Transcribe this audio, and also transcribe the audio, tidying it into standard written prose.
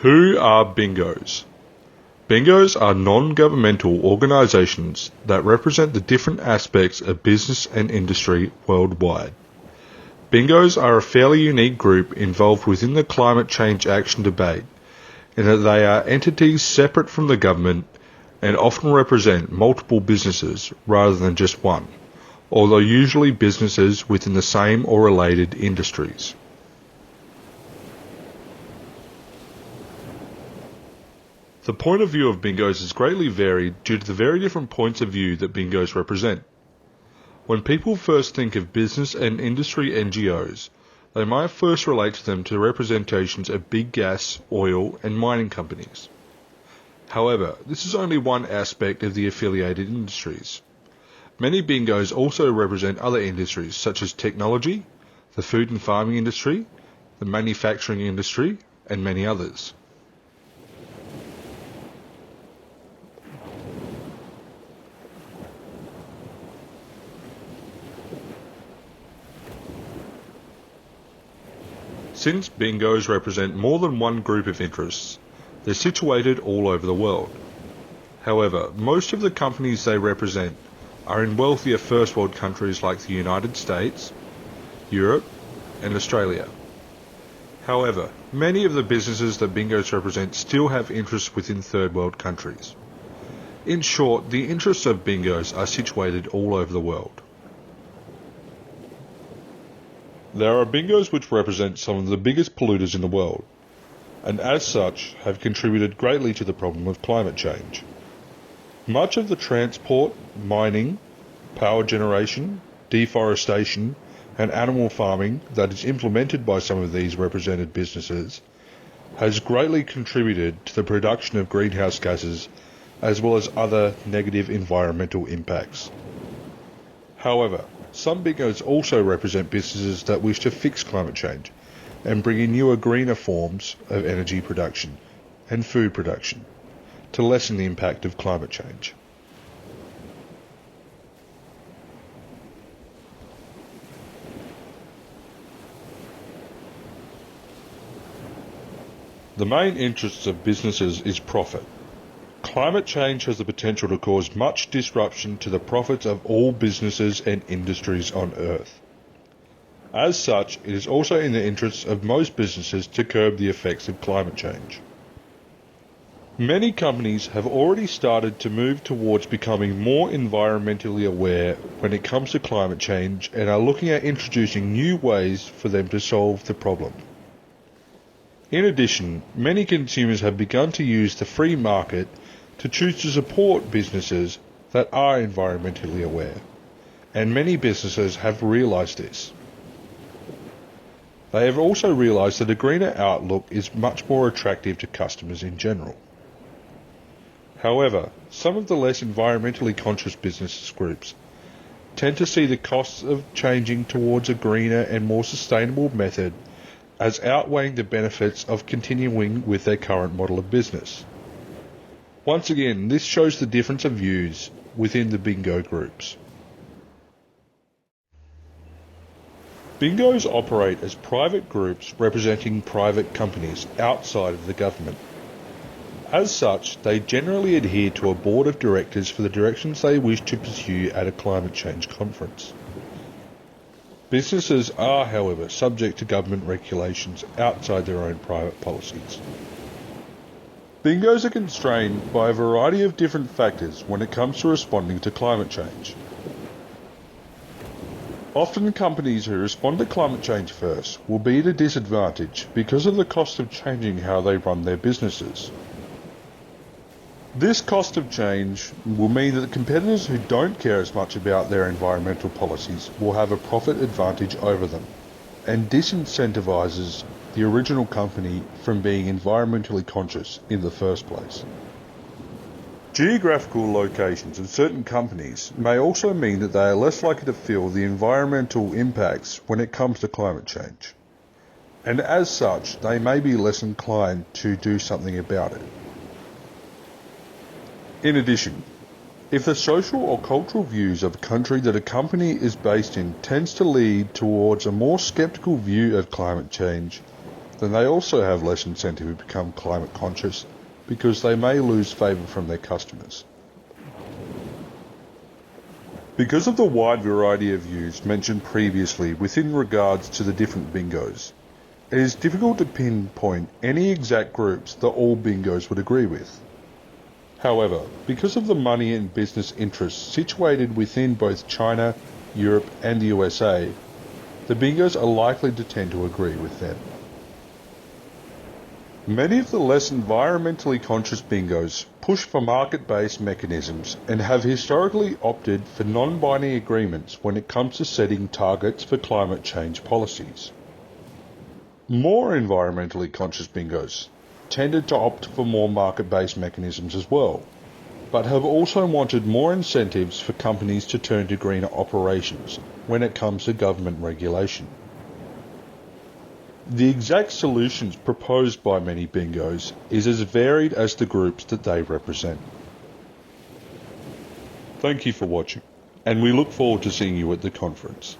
Who are bingos? Bingos are non-governmental organisations that represent the different aspects of business and industry worldwide. Bingos are a fairly unique group involved within the climate change action debate, in that they are entities separate from the government and often represent multiple businesses rather than just one, although usually businesses within the same or related industries. The point of view of bingos is greatly varied due to the very different points of view that bingos represent. When people first think of business and industry NGOs, they might first relate to them to representations of big gas, oil, and mining companies. However, this is only one aspect of the affiliated industries. Many bingos also represent other industries such as technology, the food and farming industry, the manufacturing industry, and many others. Since bingos represent more than one group of interests, they're situated all over the world. However, most of the companies they represent are in wealthier first world countries like the United States, Europe, and Australia. However, many of the businesses that bingos represent still have interests within third world countries. In short, the interests of bingos are situated all over the world. There are bingos which represent some of the biggest polluters in the world, and as such have contributed greatly to the problem of climate change. Much of the transport, mining, power generation, deforestation, and animal farming that is implemented by some of these represented businesses has greatly contributed to the production of greenhouse gases as well as other negative environmental impacts. However, some bingos also represent businesses that wish to fix climate change and bring in newer, greener forms of energy production and food production to lessen the impact of climate change. The main interest of businesses is profit. Climate change has the potential to cause much disruption to the profits of all businesses and industries on Earth. As such, it is also in the interests of most businesses to curb the effects of climate change. Many companies have already started to move towards becoming more environmentally aware when it comes to climate change and are looking at introducing new ways for them to solve the problem. In addition, many consumers have begun to use the free market to choose to support businesses that are environmentally aware, and many businesses have realised this. They have also realised that a greener outlook is much more attractive to customers in general. However, some of the less environmentally conscious business groups tend to see the costs of changing towards a greener and more sustainable method as outweighing the benefits of continuing with their current model of business. Once again, this shows the difference of views within the bingo groups. Bingos operate as private groups representing private companies outside of the government. As such, they generally adhere to a board of directors for the directions they wish to pursue at a climate change conference. Businesses are, however, subject to government regulations outside their own private policies. Bingos are constrained by a variety of different factors when it comes to responding to climate change. Often companies who respond to climate change first will be at a disadvantage because of the cost of changing how they run their businesses. This cost of change will mean that competitors who don't care as much about their environmental policies will have a profit advantage over them, and disincentivises the original company from being environmentally conscious in the first place. Geographical locations of certain companies may also mean that they are less likely to feel the environmental impacts when it comes to climate change, and as such they may be less inclined to do something about it. In addition, if the social or cultural views of a country that a company is based in tends to lead towards a more sceptical view of climate change, then they also have less incentive to become climate conscious because they may lose favour from their customers. Because of the wide variety of views mentioned previously within regards to the different bingos, it is difficult to pinpoint any exact groups that all bingos would agree with. However, because of the money and business interests situated within both China, Europe and the USA, the bingos are likely to tend to agree with them. Many of the less environmentally conscious bingos push for market-based mechanisms and have historically opted for non-binding agreements when it comes to setting targets for climate change policies. More environmentally conscious bingos tended to opt for more market-based mechanisms as well, but have also wanted more incentives for companies to turn to greener operations when it comes to government regulation. The exact solutions proposed by many bingos is as varied as the groups that they represent. Thank you for watching, and we look forward to seeing you at the conference.